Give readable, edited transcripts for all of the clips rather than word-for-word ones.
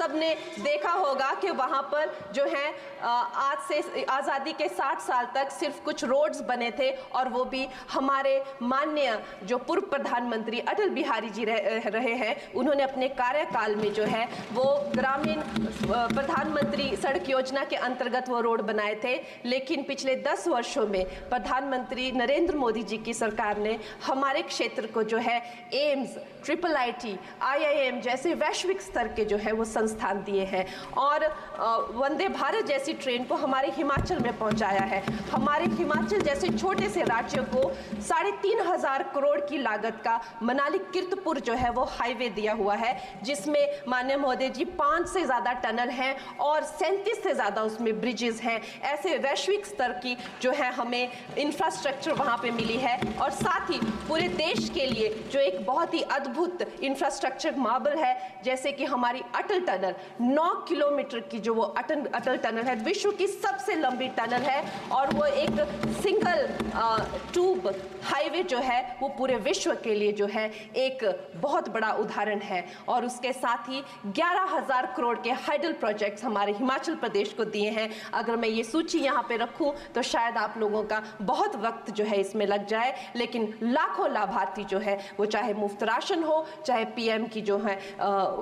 सबने देखा होगा कि वहाँ पर जो है आज से आज़ादी के 60 साल तक सिर्फ कुछ रोड्स बने थे, और वो भी हमारे माननीय जो पूर्व प्रधानमंत्री अटल बिहारी जी रहे हैं, उन्होंने अपने कार्यकाल में जो है वो ग्रामीण प्रधानमंत्री सड़क योजना के अंतर्गत वो रोड बनाए थे। लेकिन पिछले 10 वर्षों में प्रधानमंत्री नरेंद्र मोदी जी की सरकार ने हमारे क्षेत्र को जो है एम्स, IIIT, IIM जैसे वैश्विक स्तर के जो है वो संस्थान दिए हैं, और वंदे भारत जैसी ट्रेन को हमारे हिमाचल में पहुंचाया है। हमारे हिमाचल जैसे छोटे से राज्य को 3,500 करोड़ की लागत का मनाली कीर्तपुर जो है वो हाईवे दिया हुआ है, जिसमें माननीय महोदय जी 5 से ज़्यादा टनल हैं और 37 से ज़्यादा उसमें ब्रिजेस हैं। ऐसे वैश्विक स्तर की जो है हमें इंफ्रास्ट्रक्चर वहाँ पे मिली है, और साथ ही पूरे देश के लिए जो एक बहुत ही अद्भुत इंफ्रास्ट्रक्चर मार्बल है, जैसे कि हमारी अटल टनल 9 किलोमीटर की जो वो अटल टनल है, विश्व की सबसे लंबी टनल है, और वो एक सिंगल ट्यूब हाईवे जो है वो पूरे विश्व के लिए जो है एक बहुत बड़ा उदाहरण है। और उसके साथ ही 11,000 करोड़ के हाइडल प्रोजेक्ट्स हमारे हिमाचल प्रदेश को दिए हैं। अगर मैं ये सूची यहाँ पे रखूँ तो शायद आप लोगों का बहुत वक्त जो है इसमें लग जाए, लेकिन लाखों लाभार्थी जो है वो चाहे मुफ्त राशन हो, चाहे PM की जो है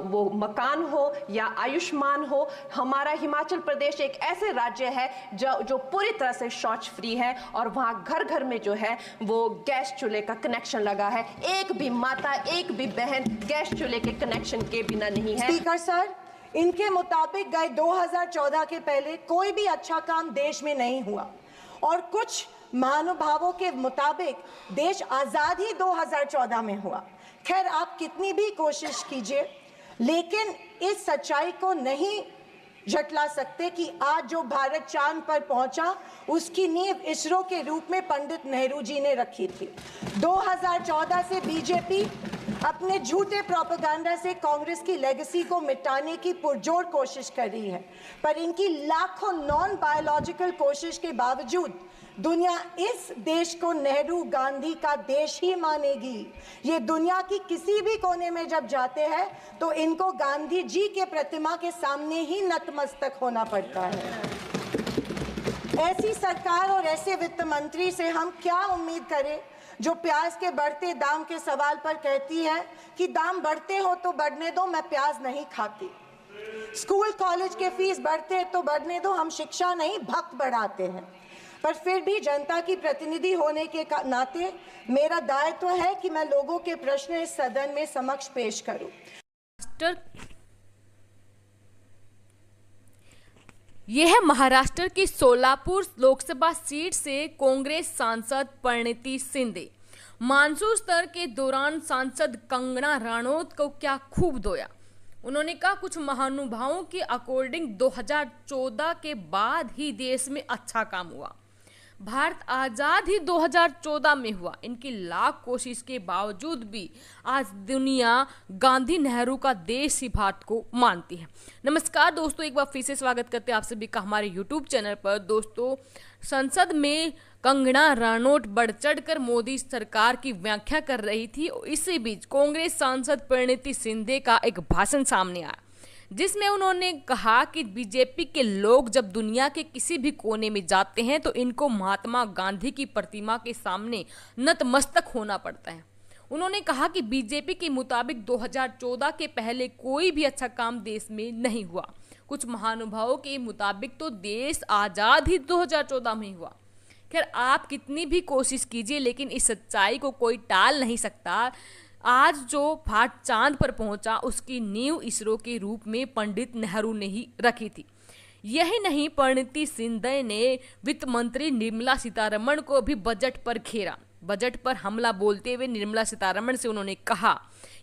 वो मकान हो या आयुष्मान हो, हमारा हिमाचल प्रदेश एक ऐसे राज्य है जो पूरी तरह से शौच फ्री है, और वहाँ घर घर में जो है वो गैस चूल्हे का कनेक्शन लगा है। एक भी माता, एक भी बहन गैस चूल्हे के कनेक्शन के बिना नहीं है। स्पीकर सर, इनके मुताबिक गए 2014 के पहले कोई भी अच्छा काम देश में नहीं हुआ, और कुछ महानुभावों के मुताबिक देश आजाद ही 2014 में हुआ। खैर, आप कितनी भी कोशिश कीजिए, लेकिन इस सच्चाई को नहीं झटला सकते कि आज जो भारत चांद पर पहुंचा उसकी नींव इसरो के रूप में पंडित नेहरू जी ने रखी थी। 2014 से बीजेपी अपने झूठे प्रोपेगेंडा से कांग्रेस की लेगेसी को मिटाने की पुरजोर कोशिश कर रही है, पर इनकी लाखों नॉन बायोलॉजिकल कोशिश के बावजूद दुनिया इस देश को नेहरू गांधी का देश ही मानेगी। ये दुनिया की किसी भी कोने में जब जाते हैं तो इनको गांधी जी के प्रतिमा के सामने ही नतमस्तक होना पड़ता है। ऐसी सरकार और ऐसे वित्त मंत्री से हम क्या उम्मीद करें जो प्याज के बढ़ते दाम के सवाल पर कहती है कि दाम बढ़ते हो तो बढ़ने दो, मैं प्याज नहीं खाती। स्कूल कॉलेज के फीस बढ़ते तो बढ़ने दो, हम शिक्षा नहीं भक्त बढ़ाते हैं। पर फिर भी जनता की प्रतिनिधि होने के नाते मेरा दायित्व है कि मैं लोगों के प्रश्न इस सदन में समक्ष पेश करूं। यह है महाराष्ट्र की सोलापुर लोकसभा सीट से कांग्रेस सांसद परिणीति शिंदे। मानसून स्तर के दौरान सांसद कंगना राणौत को क्या खूब धोया। उन्होंने कहा, कुछ महानुभावों के अकॉर्डिंग 2014 के बाद ही देश में अच्छा काम हुआ। भारत आजाद ही 2014 में हुआ। इनकी लाख कोशिश के बावजूद भी आज दुनिया गांधी नेहरू का देश ही भारत को मानती है। नमस्कार दोस्तों, एक बार फिर से स्वागत करते हैं आप सभी का हमारे YouTube चैनल पर। दोस्तों, संसद में कंगना राणौत बढ़ चढ़कर मोदी सरकार की व्याख्या कर रही थी। इसी बीच कांग्रेस सांसद परिणीति शिंदे का एक भाषण सामने आया, जिसमें उन्होंने कहा कि बीजेपी के लोग जब दुनिया के किसी भी कोने में जाते हैं तो इनको महात्मा गांधी की प्रतिमा के सामने नतमस्तक होना पड़ता है। उन्होंने कहा कि बीजेपी के मुताबिक 2014 के पहले कोई भी अच्छा काम देश में नहीं हुआ। कुछ महानुभावों के मुताबिक तो देश आजाद ही 2014 में हुआ। खैर, आप कितनी भी कोशिश कीजिए, लेकिन इस सच्चाई को कोई टाल नहीं सकता। आज जो भारत चांद पर पहुंचा उसकी नींव इसरो के रूप में पंडित नेहरू ने ही रखी थी। यही नहीं, परिणीति शिंदे ने वित्त मंत्री निर्मला सीतारमण को भी बजट पर घेरा। बजट पर हमला बोलते हुए निर्मला सीतारमण से उन्होंने कहा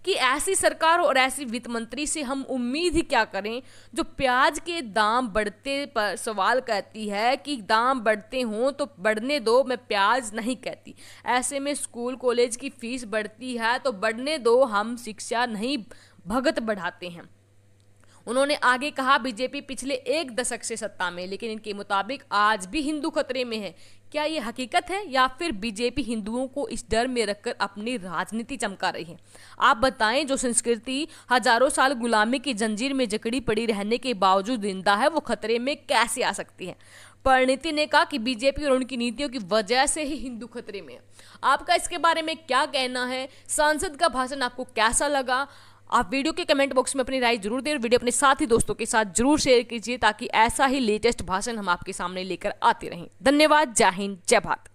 कि ऐसी सरकार और ऐसी वित्त मंत्री से हम उम्मीद ही क्या करें जो प्याज के दाम बढ़ते पर सवाल कहती है कि दाम बढ़ते हों तो बढ़ने दो, मैं प्याज नहीं कहती। ऐसे में स्कूल कॉलेज की फीस बढ़ती है तो बढ़ने दो, हम शिक्षा नहीं भगत बढ़ाते हैं। उन्होंने आगे कहा, बीजेपी पिछले 1 दशक से सत्ता में, लेकिन इनके मुताबिक आज भी हिंदू खतरे में है। क्या ये हकीकत है या फिर बीजेपी हिंदुओं को इस डर में रखकर अपनी राजनीति चमका रही है? आप बताएं, जो संस्कृति हजारों साल गुलामी की जंजीर में जकड़ी पड़ी रहने के बावजूद जिंदा है, वो खतरे में कैसे आ सकती है? परिणीति ने कहा कि बीजेपी और उनकी नीतियों की वजह से ही हिंदू खतरे में है। आपका इसके बारे में क्या कहना है? सांसद का भाषण आपको कैसा लगा? आप वीडियो के कमेंट बॉक्स में अपनी राय जरूर दें और वीडियो अपने साथी दोस्तों के साथ जरूर शेयर कीजिए, ताकि ऐसा ही लेटेस्ट भाषण हम आपके सामने लेकर आते रहें। धन्यवाद। जय हिंद, जय भारत।